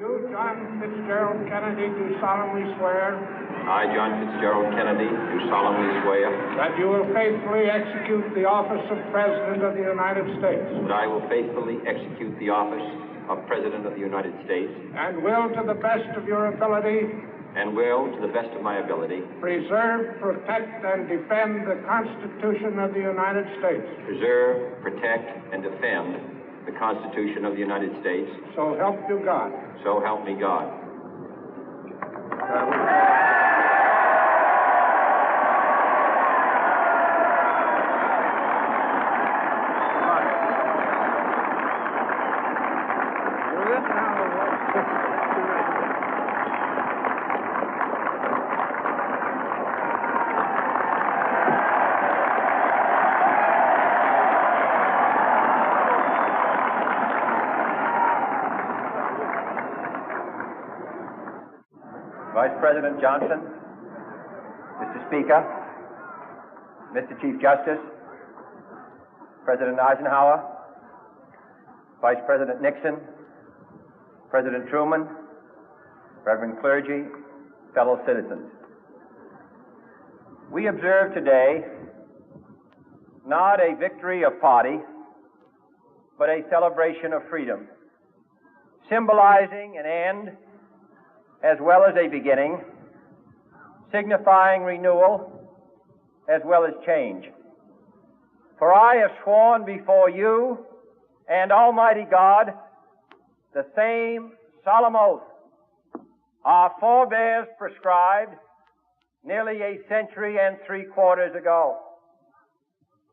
You, John Fitzgerald Kennedy, do solemnly swear. I, John Fitzgerald Kennedy, do solemnly swear. That you will faithfully execute the office of President of the United States. That I will faithfully execute the office of President of the United States. And will, to the best of your ability. And will, to the best of my ability. Preserve, protect, and defend the Constitution of the United States. Preserve, protect, and defend the Constitution of the United States. So help you God. So help me God. Vice President Johnson, Mr. Speaker, Mr. Chief Justice, President Eisenhower, Vice President Nixon, President Truman, Reverend clergy, fellow citizens. We observe today not a victory of party, but a celebration of freedom, symbolizing an end as well as a beginning, signifying renewal as well as change. For I have sworn before you and Almighty God the same solemn oath our forebears prescribed nearly a century and 3/4 ago.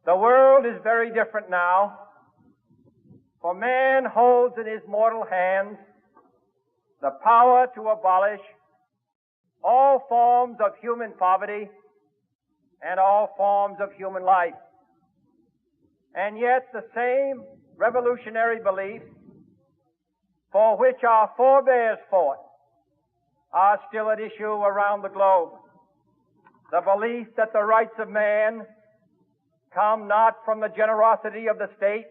The world is very different now, for man holds in his mortal hands the power to abolish all forms of human poverty and all forms of human life. And yet the same revolutionary beliefs for which our forebears fought are still at issue around the globe. The belief that the rights of man come not from the generosity of the state,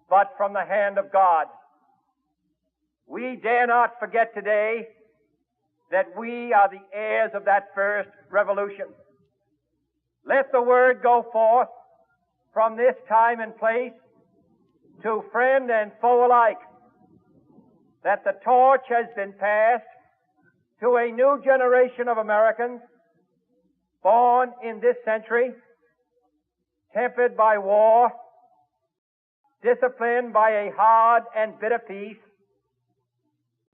but from the hand of God. We dare not forget today that we are the heirs of that first revolution. Let the word go forth from this time and place to friend and foe alike that the torch has been passed to a new generation of Americans born in this century, tempered by war, disciplined by a hard and bitter peace,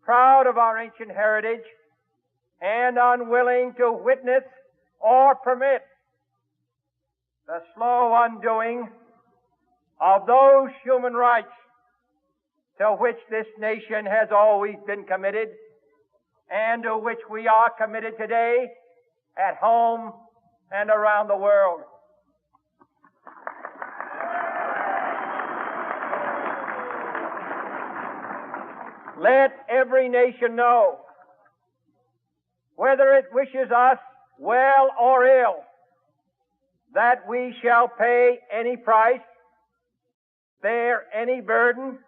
proud of our ancient heritage, and unwilling to witness or permit the slow undoing of those human rights to which this nation has always been committed and to which we are committed today at home and around the world. Let every nation know, whether it wishes us well or ill, that we shall pay any price, bear any burden,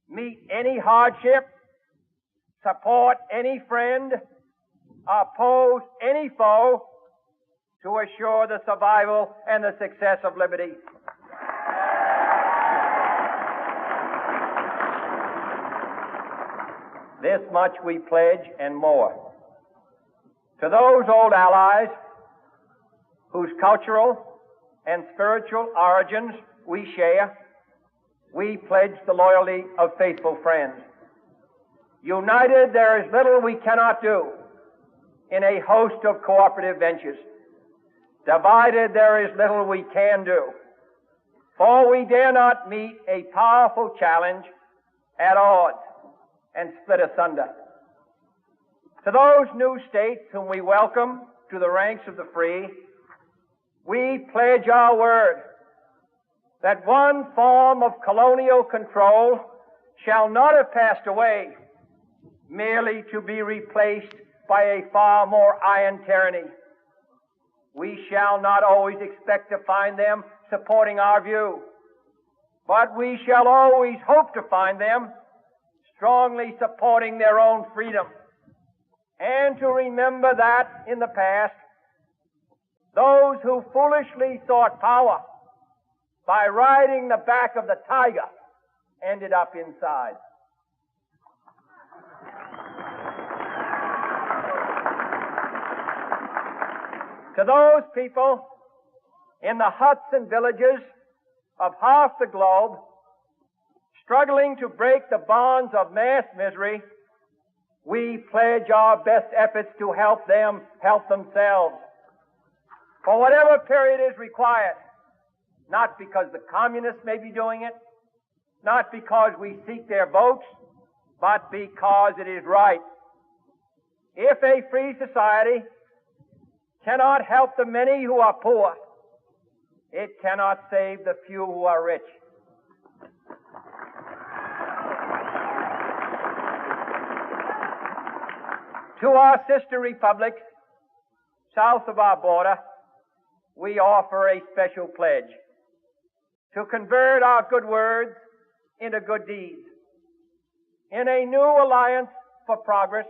meet any hardship, support any friend, oppose any foe to assure the survival and the success of liberty. This much we pledge and more. To those old allies whose cultural and spiritual origins we share, we pledge the loyalty of faithful friends. United, there is little we cannot do in a host of cooperative ventures. Divided, there is little we can do, for we dare not meet a powerful challenge at odds and split asunder. To those new states whom we welcome to the ranks of the free, we pledge our word that one form of colonial control shall not have passed away merely to be replaced by a far more iron tyranny. We shall not always expect to find them supporting our view, but we shall always hope to find them strongly supporting their own freedom, and to remember that in the past, those who foolishly sought power by riding the back of the tiger ended up inside. To those people in the huts and villages of half the globe struggling to break the bonds of mass misery, we pledge our best efforts to help them help themselves for whatever period is required, not because the communists may be doing it, not because we seek their votes, but because it is right. If a free society cannot help the many who are poor, it cannot save the few who are rich. To our sister republics south of our border, we offer a special pledge to convert our good words into good deeds in a new alliance for progress,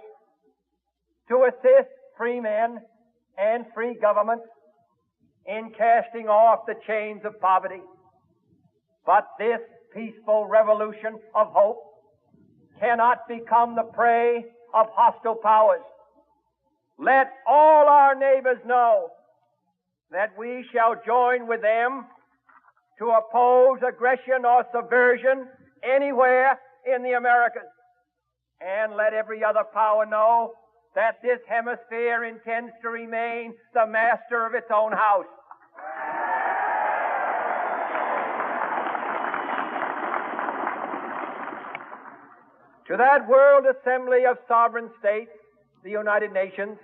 to assist free men and free governments in casting off the chains of poverty. But this peaceful revolution of hope cannot become the prey of hostile powers. Let all our neighbors know that we shall join with them to oppose aggression or subversion anywhere in the Americas. And let every other power know that this hemisphere intends to remain the master of its own house. To that World Assembly of Sovereign States, the United Nations,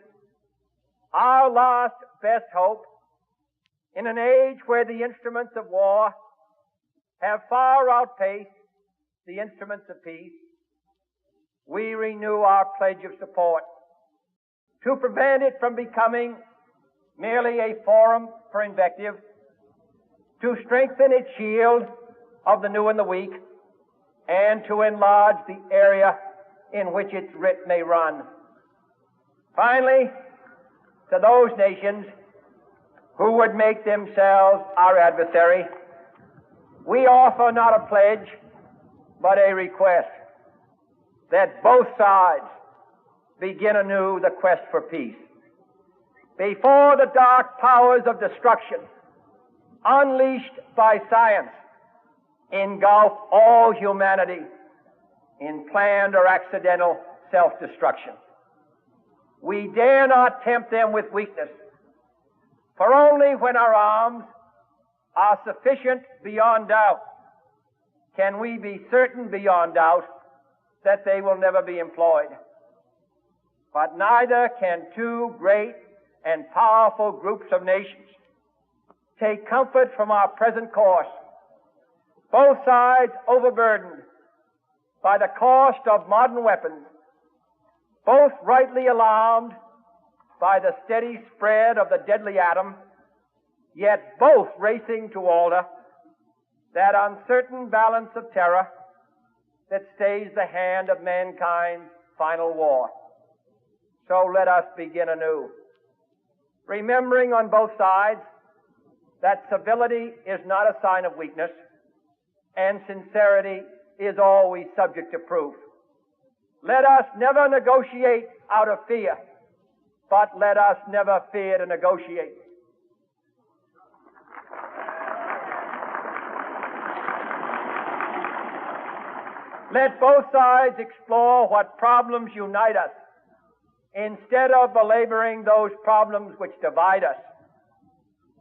our last best hope, in an age where the instruments of war have far outpaced the instruments of peace, we renew our pledge of support to prevent it from becoming merely a forum for invective, to strengthen its shield of the new and the weak, and to enlarge the area in which its writ may run. Finally, to those nations who would make themselves our adversary, we offer not a pledge, but a request that both sides begin anew the quest for peace. Before the dark powers of destruction, unleashed by science, engulf all humanity in planned or accidental self-destruction. We dare not tempt them with weakness, for only when our arms are sufficient beyond doubt can we be certain beyond doubt that they will never be employed. But neither can two great and powerful groups of nations take comfort from our present course, both sides overburdened by the cost of modern weapons, both rightly alarmed by the steady spread of the deadly atom, yet both racing to alter that uncertain balance of terror that stays the hand of mankind's final war. So let us begin anew, remembering on both sides that civility is not a sign of weakness, and sincerity is always subject to proof. Let us never negotiate out of fear, but let us never fear to negotiate. Let both sides explore what problems unite us, instead of belaboring those problems which divide us.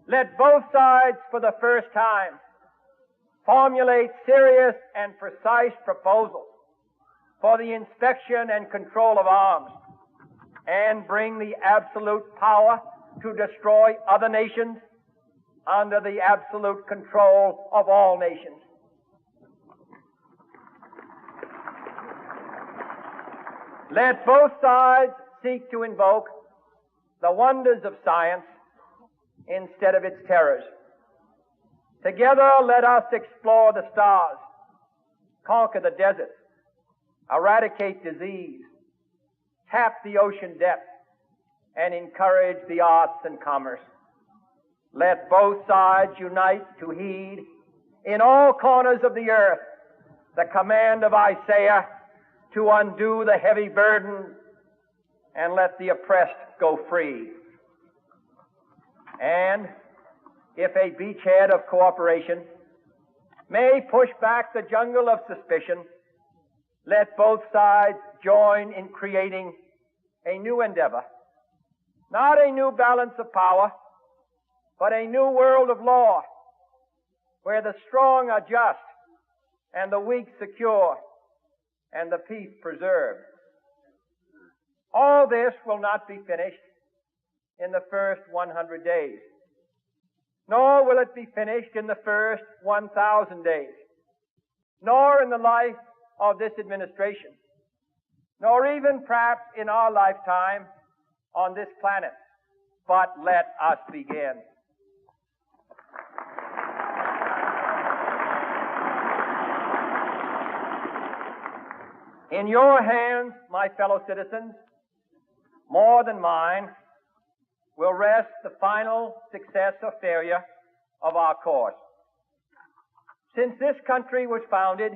Let both sides, for the first time, formulate serious and precise proposals for the inspection and control of arms, and bring the absolute power to destroy other nations under the absolute control of all nations. Let both sides seek to invoke the wonders of science instead of its terrors. Together, let us explore the stars, conquer the deserts, eradicate disease, tap the ocean depths, and encourage the arts and commerce. Let both sides unite to heed in all corners of the earth the command of Isaiah to undo the heavy burden and let the oppressed go free. And if a beachhead of cooperation may push back the jungle of suspicion, let both sides join in creating a new endeavor, not a new balance of power, but a new world of law, where the strong are just and the weak secure and the peace preserved. All this will not be finished in the first 100 days, nor will it be finished in the first 1,000 days, nor in the life of this administration, nor even perhaps in our lifetime on this planet. But let us begin. In your hands, my fellow citizens, more than mine, will rest the final success or failure of our course. Since this country was founded,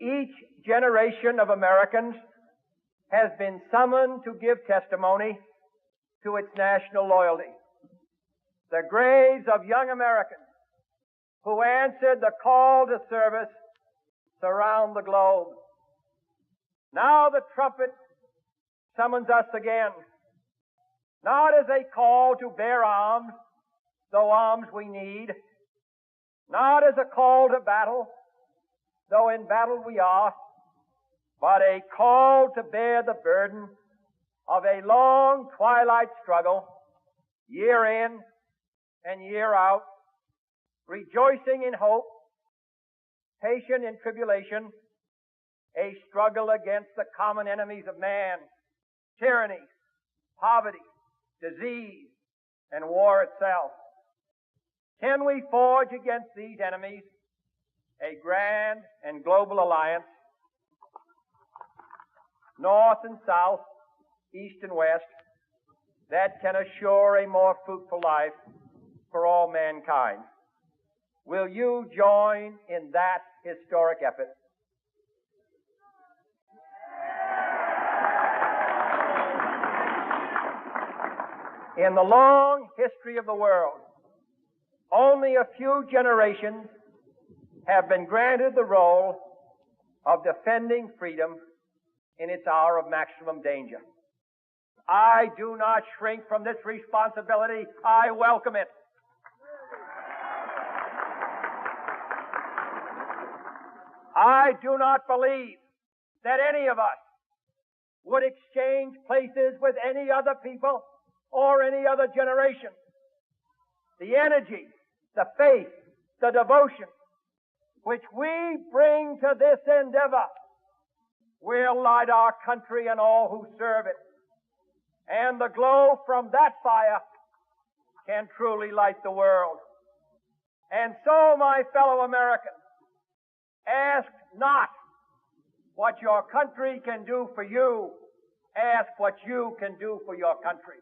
each generation of Americans has been summoned to give testimony to its national loyalty. The graves of young Americans who answered the call to service surround the globe. Now the trumpet summons us again, not as a call to bear arms, though arms we need, not as a call to battle, though in battle we are, but a call to bear the burden of a long twilight struggle, year in and year out, rejoicing in hope, patient in tribulation, a struggle against the common enemies of man, tyranny, poverty, disease, and war itself. Can we forge against these enemies a grand and global alliance, north and south, east and west, that can assure a more fruitful life for all mankind? Will you join in that historic effort? In the long history of the world, only a few generations have been granted the role of defending freedom in its hour of maximum danger. I do not shrink from this responsibility. I welcome it. I do not believe that any of us would exchange places with any other people or any other generation. The energy, the faith, the devotion which we bring to this endeavor will light our country and all who serve it. And the glow from that fire can truly light the world. And so, my fellow Americans, ask not what your country can do for you. Ask what you can do for your country.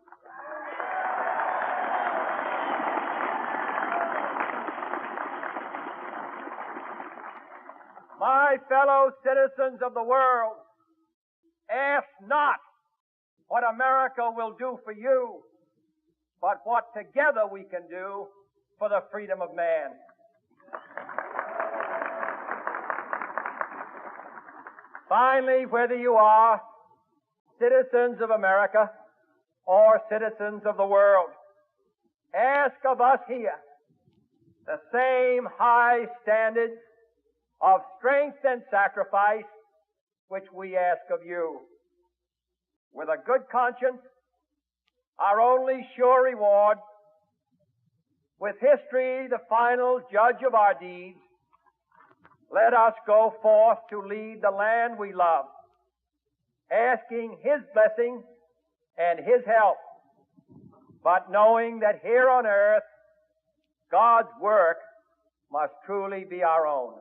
My fellow citizens of the world, ask not what America will do for you, but what together we can do for the freedom of man. Finally, whether you are citizens of America or citizens of the world, ask of us here the same high standards of strength and sacrifice which we ask of you. With a good conscience, our only sure reward, with history the final judge of our deeds, let us go forth to lead the land we love, asking His blessing and His help, but knowing that here on earth, God's work must truly be our own.